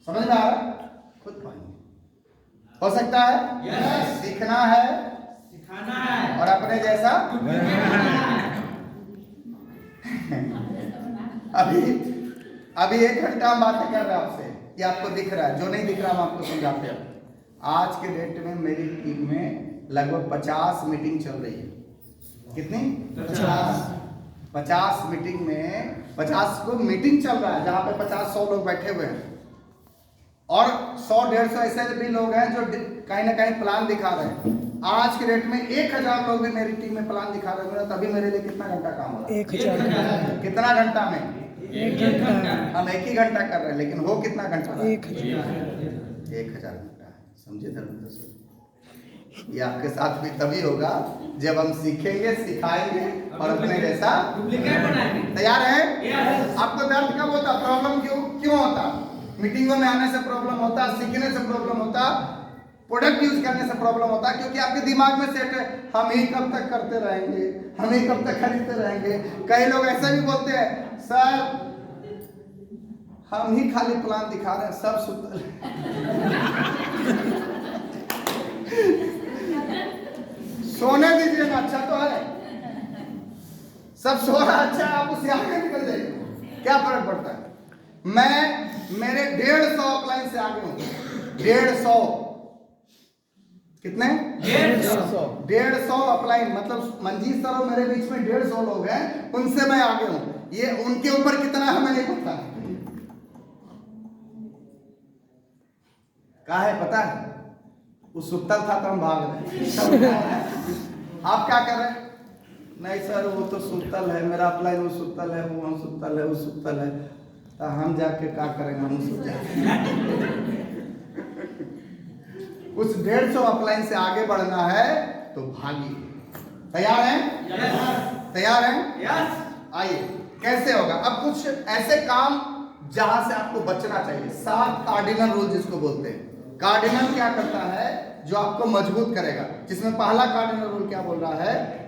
समझ में आ रहा है? खुद पहनिए। हो सकता है Yes. सीखना है सिखाना है और अपने जैसा अभी 1 घंटा हम बातें कर रहे हैं आपसे, ये आपको दिख रहा है, जो नहीं दिख रहा हम आपको समझाते हैं। आज के डेट में मेरी टीम में लगभग 50 मीटिंग चल रही है। कितनी? 50 मीटिंग में 50 को मीटिंग चल रहा है जहां पे 50-100 लोग बैठे हुए हैं और 100-150 ऐसे भी लोग हैं जो कहीं ना कहीं प्लान दिखा रहे हैं। आज के डेट में 1000 लोग भी मेरी टीम में प्लान दिखा रहे हैं, तभी मेरे लिए कितना घंटा काम हो रहा है? 1000 कितना घंटा में? 1 घंटा हम 1 ही घंटा कर रहे हैं, लेकिन हो कितना घंटा? 1000 घंटा है। समझे धर्मेंद्र सर? ये आपके साथ भी तभी होगा जब हम सीखेंगे, सिखाएंगे और अपने जैसा डुप्लीकेट बनाएंगे। तैयार है? Yes. आपको दर्द कब होता? प्रॉब्लम क्यों होता? मीटिंगों में आने से प्रॉब्लम होता, सीखने से प्रॉब्लम होता, प्रोडक्ट यूज करने से प्रॉब्लम होता, क्योंकि आपके दिमाग में सेट है हम ही कब तक करते रहेंगे, हम ही कब तक खरीदते रहेंगे। कई लोग ऐसे भी बोलते हैं सर हम ही खाली प्लान दिखा रहे हैं, सब सुतल सोने दीजिए ना, अच्छा तो है, सब सो रहा अच्छा है, आप उससे आगे निकल जाइए, क्या फर्क पड़ता है? मैं मेरे 150 अपलाइन से आगे हूं। 150 कितने? 150 अपलाइन, मतलब मंजीत सर और मेरे बीच में 150 लोग हैं, उनसे मैं आगे हूं। ये उनके ऊपर कितना है हमें नहीं पता, क्या है पता है? वो सुतल था तो हम भाग रहे। आप क्या कर रहे हैं? नहीं सर वो तो सुतल है, मेरा अपलाइन वो सुतल है, वो सुतल है, वो सुतल है, तो हम जाके क्या करेंगे? हम सो जाएंगे। उस 150 अपलाइन से आगे बढ़ना है तो भागिए। तैयार हैं? तैयार हैं? आइए, कैसे होगा? अब कुछ ऐसे काम जहां से आपको बचना चाहिए। 7 कार्डिनल रूल जिसको बोलते हैं। कार्डिनल क्या करता है? जो आपको मजबूत करेगा। जिसमें पहला कार्डिनल रूल क्या बोल रहा है?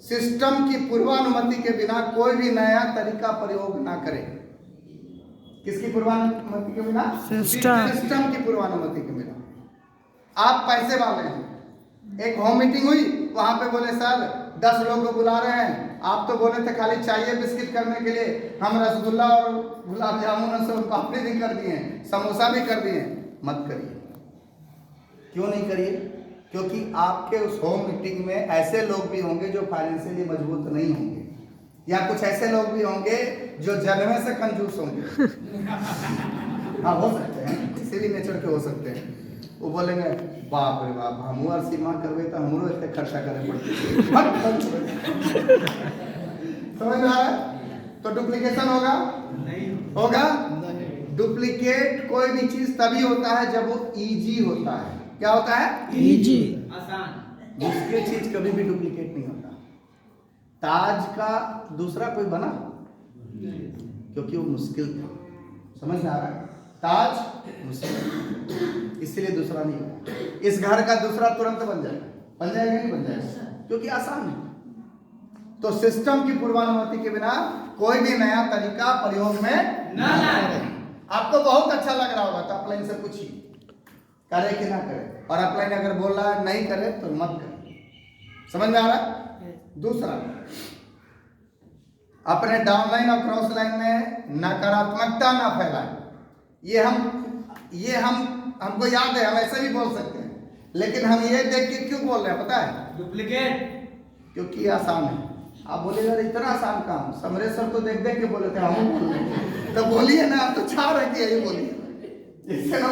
सिस्टम की पूर्वानुमति के बिना कोई भी नया तरीका प्रयोग ना करें। किसकी पूर्वानुमति के बिना? सिस्टम की पूर्वानुमति के बिना। आप पैसे वाले हैं, एक होम मीटिंग हुई, वहां पे बोले सर 10 लोग को बुला रहे हैं, आप तो बोले थे खाली चाहिए बिस्किट करने के लिए, हम रसगुल्ला और गुलाब जामुन और सब पापड़ी भी कर दिए, समोसा भी कर दिए। मत करिए। क्यों नहीं करिए? क्योंकि आपके उस होम मीटिंग में ऐसे लोग भी होंगे जो फाइनेंशियली मजबूत नहीं होंगे, या कुछ ऐसे लोग भी होंगे जो जन्मे से कंजूस होंगे। हाँ, हो सकते हैं, किसी भी नेचर के हो सकते हैं। वो बोलेंगे बाप रे बाप, हम और सीमा करवे तो हमरो इतने खर्चा करे पड़ते। समझ में आ रहा है? तो डुप्लीकेशन होगा? नहीं होगा। डुप्लीकेट कोई भी चीज तभी होता है जब वो इजी होता है। क्या होता है? इजी। आसान। मुश्किल चीज कभी भी डुप्लीकेट नहीं होता। ताज का दूसरा कोई बना क्योंकि वो मुश्किल था। समझ में आ रहा है? ताज मुश्किल, इसलिए दूसरा नहीं होगा। इस घर का दूसरा तुरंत बन जाएगा। बन जाएगा नहीं? बन जाएगा, क्योंकि आसान है। तो सिस्टम की पूर्वानुमति के बिना कोई भी नया तरीका प्रयोग में ना लाए। आपको बहुत अच्छा लग रहा होगा तो अपलाइन से पूछिए करे कि ना करे, और अपलाइन अगर बोल रहा है नहीं करे तो मत करे। समझ में आ रहा है? दूसरा, अपने डाउनलाइन और क्रॉस लाइन में नकारात्मकता ना फैलाएं। ये हमको याद है, हम ऐसे भी बोल सकते हैं, लेकिन हम ये देख के क्यों बोल रहे हैं पता है? डुप्लीकेट। क्योंकि आसान है। आप बोलेगा इतना आसान काम, समरेश्वर को देख देख के बोले थे, हम बोल रहे हैं। तो बोलिए ना, आप तो चाह रहे कि यही बोलिए। इससे ना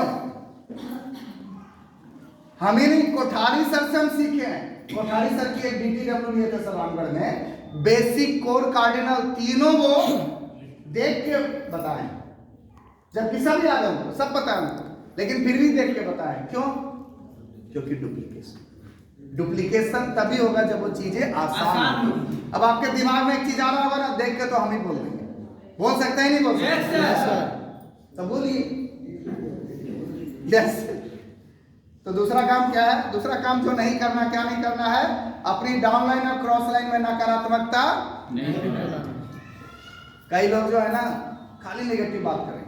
हम ही नहीं, कोठारी सर से हम सीखे हैं। कोठारी सर की एक DTW लिए थे सर रामगढ़ में, बेसिक, कोर, कार्डिनल तीनों वो देख के बताएं। जबकि सब याद है उनको, सब पता है उनको, लेकिन फिर भी देख के बताएं। क्यों? क्योंकि डुप्लीकेशन तभी होगा जब वो चीजें आसान होगी। अब आपके दिमाग में एक चीज आ रहा होगा ना, देख के तो हम ही बोल देंगे। बोल सकते हैं नहीं? बोल सकते? Yes, sir. तो बोलिए यस। तो दूसरा काम क्या है? दूसरा काम जो नहीं करना, क्या नहीं करना है? अपनी डाउनलाइन और क्रॉस लाइन में नकारात्मकता कई लोग जो है ना खाली नेगेटिव बात करेंगे।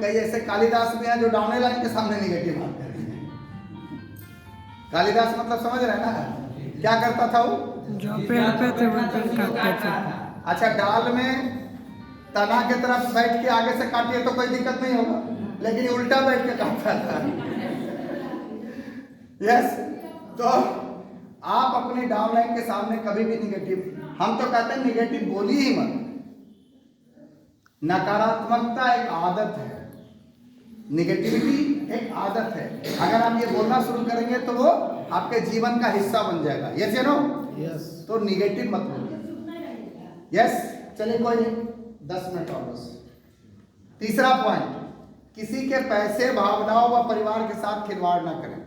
कई ऐसे कालिदास भी हैं जो डाउन लाइन के सामने नेगेटिव बात करेंगे। कालिदास मतलब समझ रहे हैं ना, क्या करता था वो? जो पेड़ पे थे वो पेड़ काटते थे। अच्छा, डाल में तना के तरफ बैठ के आगे से काटिए तो कोई दिक्कत नहीं होगा, लेकिन उल्टा बैठ के काटता था। यस, तो आप अपनी डाउनलाइन के सामने कभी भी नेगेटिव, हम तो कहते हैं नेगेटिव बोली ही मत। नकारात्मकता एक आदत है, नेगेटिविटी एक आदत है। अगर आप ये बोलना शुरू करेंगे तो वो आपके जीवन का हिस्सा बन जाएगा। यस या नो? यस। तो नेगेटिव मत बोलिए। यस, चलिए कोई नहीं, 10 मिनट और बस। तीसरा पॉइंट, किसी के पैसे, भावनाओं व परिवार के साथ खिलवाड़ ना करें।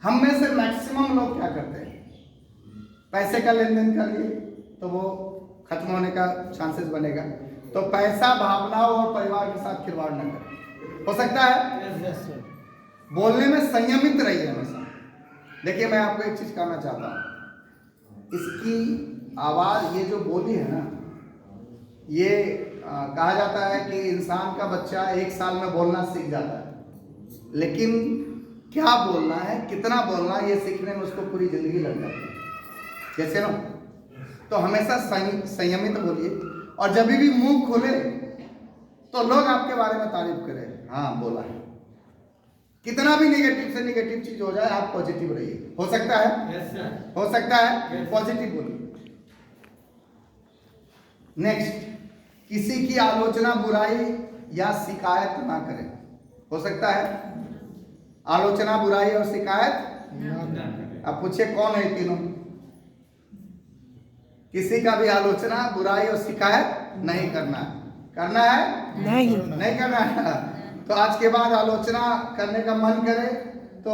हम में से मैक्सिमम लोग क्या करते हैं, पैसे का लेन देन कर लिए तो वो खत्म होने का चांसेस बनेगा। तो पैसा, भावनाओं और परिवार के साथ खिलवाड़ ना करें। हो सकता है यस सर। बोलने में संयमित रहिए हमेशा। देखिए, मैं आपको एक चीज कहना चाहता हूं, इसकी आवाज, ये जो बोली है ना, ये कहा जाता है कि इंसान का बच्चा 1 साल में बोलना सीख जाता है, लेकिन क्या बोलना है, कितना बोलना है, ये सीखने में उसको पूरी जिंदगी लग जाती है। जैसे ना, तो हमेशा संयमित बोलिए, और जब भी मुंह खोले तो लोग आपके बारे में तारीफ करें, हाँ बोला है। कितना भी नेगेटिव से नेगेटिव चीज हो जाए, आप पॉजिटिव रहिए। हो सकता है? Yes sir. हो सकता है, पॉजिटिव बोलिए। नेक्स्ट, किसी की आलोचना, बुराई या शिकायत ना करें। हो सकता है आलोचना, बुराई और शिकायत। अब पूछिए कौन है तीनों? किसी का भी आलोचना, बुराई और शिकायत नहीं करना है। करना है? नहीं करना है। तो आज के बाद आलोचना करने का मन करे तो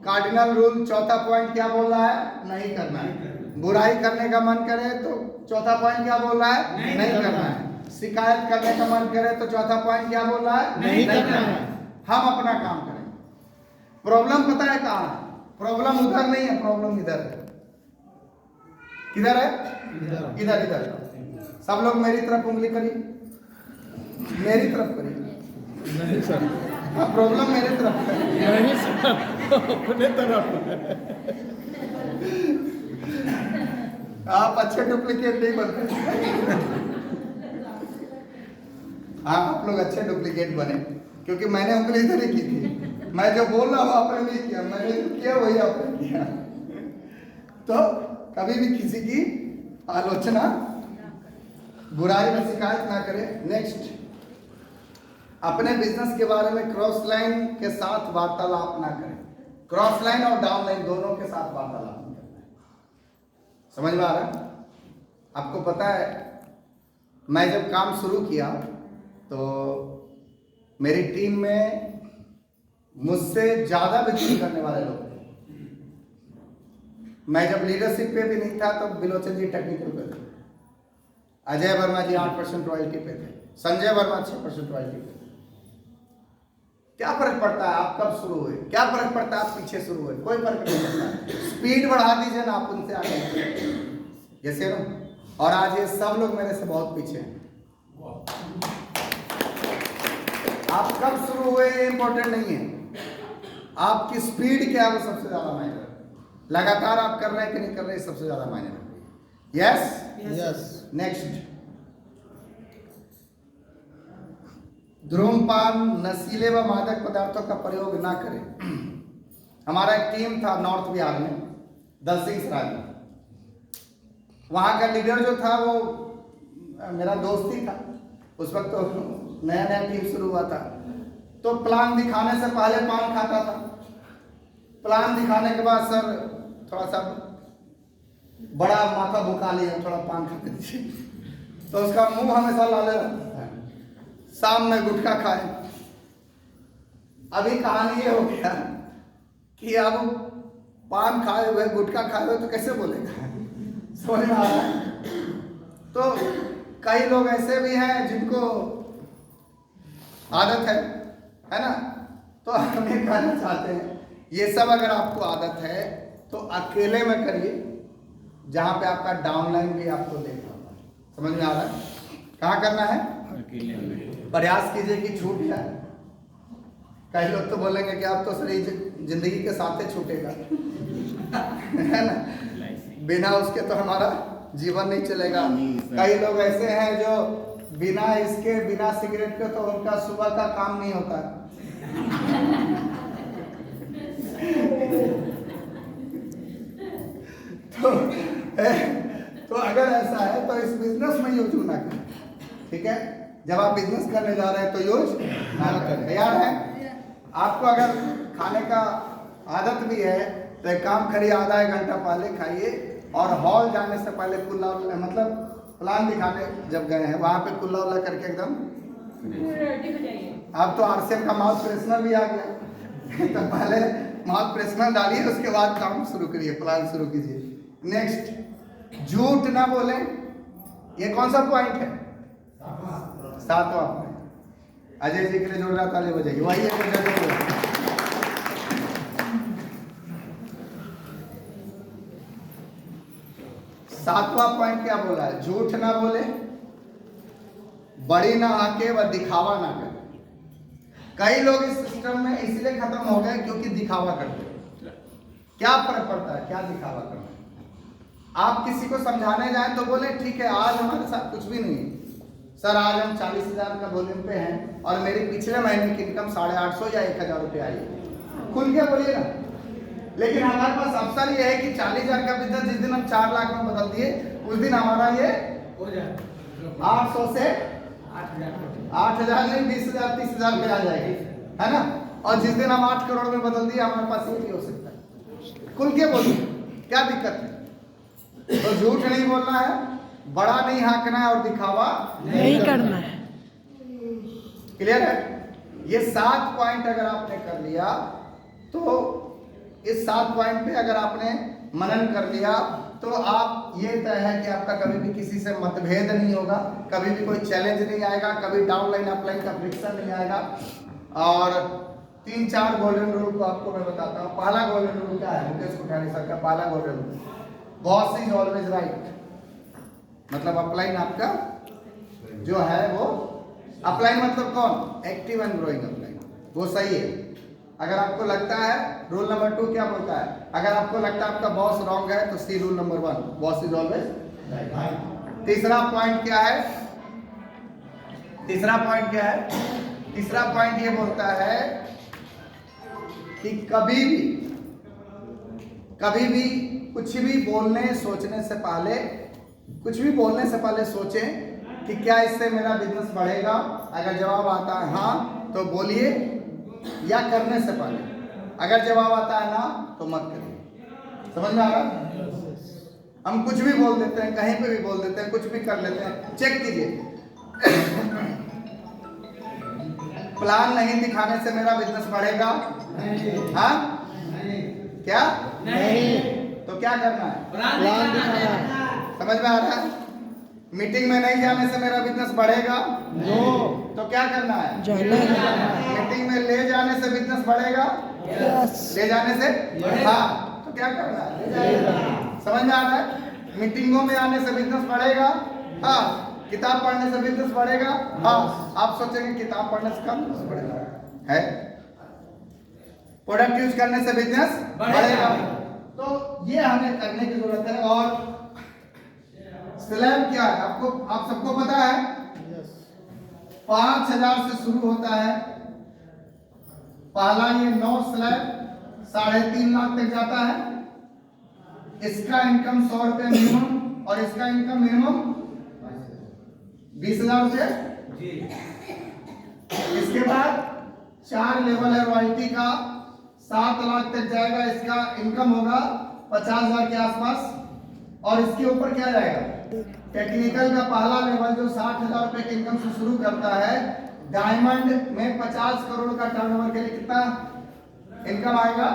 कार्डिनल रूल, चौथा पॉइंट क्या बोल रहा है? नहीं करना है। बुराई करने का मन करे तो चौथा पॉइंट क्या बोल रहा है? नहीं करना है। शिकायत करने का मन करे तो चौथा पॉइंट क्या बोल रहा है? नहीं करना है। हम अपना काम करें। प्रॉब्लम पता है कहाँ है? प्रॉब्लम उधर नहीं है, प्रॉब्लम इधर है। किधर है? इधर। इधर। सब लोग मेरी तरफ उंगली करिए, मेरी तरफ करिए। नहीं सर। प्रॉब्लम मेरे तरफ है। नहीं सर, अपने तरफ। आप अच्छे डुप्लीकेट नहीं बनते। हाँ, आप लोग अच्छे डुप्लीकेट बने, क्योंकि मैंने उंगली इधर ही की थी। मैं जो बोल रहा हूँ आपने नहीं किया, मैंने जो किया वही आपने किया। तो कभी भी किसी की आलोचना, बुराई में शिकायत ना करें। नेक्स्ट, अपने बिजनेस के बारे में क्रॉस लाइन के साथ वार्तालाप ना करें। क्रॉस लाइन और डाउन लाइन दोनों के साथ वार्तालाप नहीं करना है। समझ में आ रहा है? आपको पता है, मैं जब काम शुरू किया तो मेरी टीम में मुझसे ज्यादा बिक्री करने वाले लोग थे। मैं जब लीडरशिप पे भी नहीं था तो बिलोचन जी टेक्निकल पे थे, अजय वर्मा जी 8% रॉयल्टी पे थे, संजय वर्मा 6% रॉयल्टी पे थे। क्या फर्क पड़ता है आप कब शुरू हुए? क्या फर्क पड़ता है आप पीछे शुरू हुए? कोई फर्क नहीं पड़ता। स्पीड बढ़ा दीजिए ना, आप उनसे आगे जैसे ना। और आज ये सब लोग मेरे से बहुत पीछे हैं। आप कब शुरू हुए इंपॉर्टेंट नहीं है, आपकी स्पीड क्या है वो सबसे ज्यादा मायने रखती है। लगातार आप कर रहे हैं कि नहीं कर रहे हैं, सबसे ज्यादा मायने रखती है। Yes yes. नेक्स्ट, धूम्रपान, नशीले व मादक पदार्थों का प्रयोग ना करें। हमारा एक टीम था नॉर्थ बिहार में, दलसिंहसराय में। वहाँ का लीडर जो था वो मेरा दोस्त ही था। उस वक्त तो नया नया टीम शुरू हुआ था, तो प्लान दिखाने से पहले पान खाता था। प्लान दिखाने के बाद सर थोड़ा सा बड़ा माथा भुका लिया, थोड़ा पान खा दीजिए, तो उसका मुंह हमेशा लाले रहता है। शाम में गुटखा खाए। अभी कहानी ये हो गया कि अब पान खाए हुए, गुटखा खाए हुए तो कैसे बोलेगा? समझ में आ रहा है? तो कई लोग ऐसे भी हैं जिनको आदत है ना? तो हम ये कहना चाहते हैं, ये सब अगर आपको आदत है तो अकेले में करिए, जहां पे आपका डाउनलाइन भी आपको देखना होगा। समझ में आ रहा है? कहाँ करना है? अकेले में। प्रयास कीजिए कि छूट जाए। कई लोग तो बोलेंगे कि आप तो सही जिंदगी के साथ ही छूटेगा है ना, बिना उसके तो हमारा जीवन नहीं चलेगा। कई लोग ऐसे हैं जो बिना इसके, बिना सिगरेट के तो उनका सुबह का काम नहीं होता। तो अगर ऐसा है तो इस बिजनेस में यूज ना करें, ठीक है? जब आप बिजनेस करने जा रहे हैं तो यूज ना करें। तैयार है? आपको अगर खाने का आदत भी है तो एक काम करिए, आधा एक घंटा पहले खाइए और हॉल जाने से पहले कुल्ला मतलब प्लान दिखाने जब गए हैं वहां पे कुल्ला उल्ला करके एकदम। अब तो आरसीएम का माउथ फ्रेशनर भी आ गया तो पहले माउथ फ्रेशनर डालिए, उसके बाद काम शुरू करिए, प्लान शुरू कीजिए। नेक्स्ट, झूठ ना बोले। ये कौन सा पॉइंट है? 7वां पॉइंट। अजय जी के लिए जोरदार ताली बजाइए। वही है 7वां पॉइंट क्या बोला है? झूठ ना बोले, बड़ी ना आके व दिखावा ना करे। कई लोग इस सिस्टम में इसलिए खत्म हो गए क्योंकि दिखावा करते हैं। क्या फर्क पड़ता है क्या दिखावा करना? आप किसी को समझाने जाएं तो बोले ठीक है आज हमारे साथ कुछ भी नहीं है सर, आज हम 40,000 का वॉल्यूम पे हैं और मेरी पिछले महीने की इनकम 850 या 1,000 रुपये आई है। खुल के बोलिए ना। लेकिन हमारे पास अवसर ये है कि 40,000 का बिजनेस जिस दिन हम 4 लाख में बदल दिए उस दिन हमारा ये 800 से 8,000 नहीं 20,000 30,000 पे आ जाएगी, है ना? और जिस दिन हम 8 करोड़ में बदल दिए हमारे पास ये भी हो सकता है। खुल के बोलिए, क्या दिक्कत है? तो झूठ नहीं बोलना है, बड़ा नहीं हाँकना है और दिखावा नहीं करना है। क्लियर है? ये 7 पॉइंट अगर आपने कर लिया तो इस 7 पॉइंट पे अगर आपने मनन कर लिया तो आप ये तय है कि आपका कभी भी किसी से मतभेद नहीं होगा, कभी भी कोई चैलेंज नहीं आएगा, कभी डाउनलाइन अपलाइन का फ्रिक्शन नहीं आएगा। और 3-4 गोल्डन रूल को आपको मैं बताता हूँ। पहला गोल्डन रूल क्या है? मुकेश कोठारी सर का पहला golden rule, boss is always right. मतलब अपलाइन आपका जो है वो अपलाइन मतलब कौन? एक्टिव एंड ग्रोइंग अपलाइन, वो सही है। अगर आपको लगता है, रूल नंबर 2 क्या बोलता है? अगर आपको लगता है आपका बॉस रॉन्ग है तो see rule number 1, boss is always right. तीसरा पॉइंट क्या है? तीसरा पॉइंट क्या है? तीसरा पॉइंट ये बोलता है कि कभी भी कुछ भी बोलने सोचने से पहले, कुछ भी बोलने से पहले सोचें कि क्या इससे मेरा बिजनेस बढ़ेगा। अगर जवाब आता है हाँ तो बोलिए, या करने से पहले। अगर जवाब आता है ना तो मत करिए। समझ में आ रहा? हम कुछ भी बोल देते हैं, कहीं पे भी बोल देते हैं, कुछ भी कर लेते हैं। चेक कीजिए प्लान नहीं दिखाने से मेरा बिजनेस बढ़ेगा? हाँ? क्या नहीं। तो क्या करना है? प्लान दिखाना है। समझ में आ रहा है? मीटिंग में नहीं जाने से मेरा बिजनेस बढ़ेगा? नो। तो क्या करना है? जाना है। मीटिंग में ले जाने से बिजनेस बढ़ेगा? यस। ले जाने से? हाँ। तो क्या करना है? समझ में आ रहा है? मीटिंगों में आने से बिजनेस बढ़ेगा? हाँ। किताब पढ़ने से बिजनेस बढ़ेगा? हाँ। आप सोचेंगे किताब पढ़ने से कम बिजनेस बढ़ेगा? है। प्रोडक्ट यूज करने से बिजनेस बढ़ेगा। तो ये हमें करने की जरूरत है। और स्लैब क्या है? आपको, आप सबको पता है 5,000 से शुरू होता है। पहला ये 9 स्लैब 3.5 लाख तक जाता है। इसका इनकम 100 रुपए मिनिमम और इसका इनकम मिनिमम 20,000 रुपये जी। इसके बाद 4 लेवल है रॉयल्टी का, 7 लाख तक जाएगा। इसका इनकम होगा 50,000 के आसपास। और इसके ऊपर क्या जाएगा? टेक्निकल का पहला लेवल जो 60,000 रुपए की इनकम से शुरू करता है। डायमंड में 50 करोड़ का टर्नओवर के लिए कितना इनकम आएगा?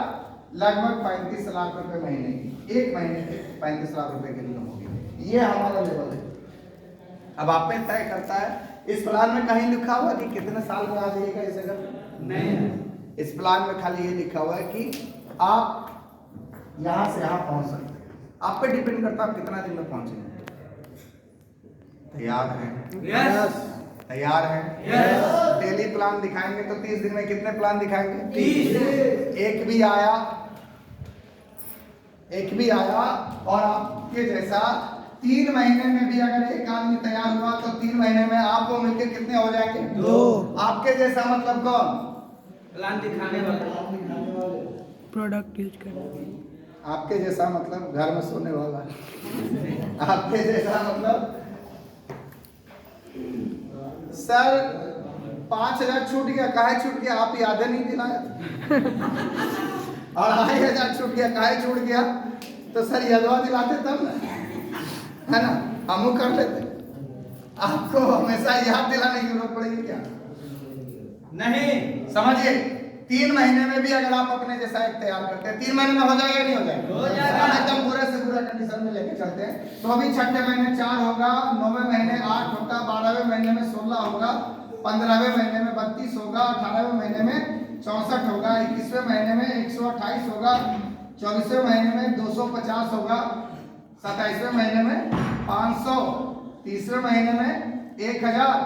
लगभग 35 लाख रुपए महीने की। एक महीने के 35 लाख रुपए की इनकम होगी। ये हमारा लेवल है। अब आप पे तय करता है। इस प्लान में कहीं लिखा हुआ कि कितने साल में आ जाइएगा इस जगह? नहीं। इस प्लान में खाली ये लिखा हुआ है कि आप यहां से यहां पहुंच सकते हैं। आप पे डिपेंड करता है आप कितना दिन में पहुंचेंगे। तैयार हैं? यस तैयार हैं? यस डेली प्लान दिखाएंगे तो 30 दिन में कितने प्लान दिखाएंगे? 30। एक भी आया और आपके जैसा 3 महीने में भी अगर एक आदमी तैयार हुआ तो 3 महीने में आपको मिलकर कितने हो जाएंगे? 2 आपके जैसा मतलब कौन? प्लान दिखाने वाला। प्रोडक्ट यूज करना। आपके जैसा मतलब घर में सोने वाला। आपके जैसा मतलब सर 5,000 छूट गया, काहे छूट गया? आप याद नहीं दिलाया। और 2,500 छूट गया, काहे छूट गया? तो सर यादवा दिलाते तब ना, है ना, हम कर लेते। आपको हमेशा याद दिलाने की जरूरत पड़ेगी क्या? नहीं, समझिए 3 महीने में भी अगर आप अपने जैसा एक तैयार करते हैं 3 महीने में हो जाएगा नहीं हो जाएगा? हो जाएगा। एकदम पूरे से पूरा कंडीशन में लेके चलते हैं तो अभी 6ठे महीने 4 होगा, 9वें महीने 8 होगा, 12वें महीने में 16 होगा, 15वें महीने में 32 होगा, 18वें महीने में 64 होगा, 21वें महीने में 128 होगा, 24वें महीने में 250 होगा, 27वें महीने में 500, 30वें महीने में 1000,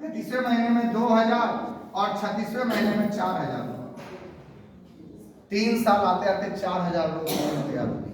33वें महीने में 2000 और 36वें महीने में 4000। 3 साल आते आते 4000 लोग तैयार हो गए।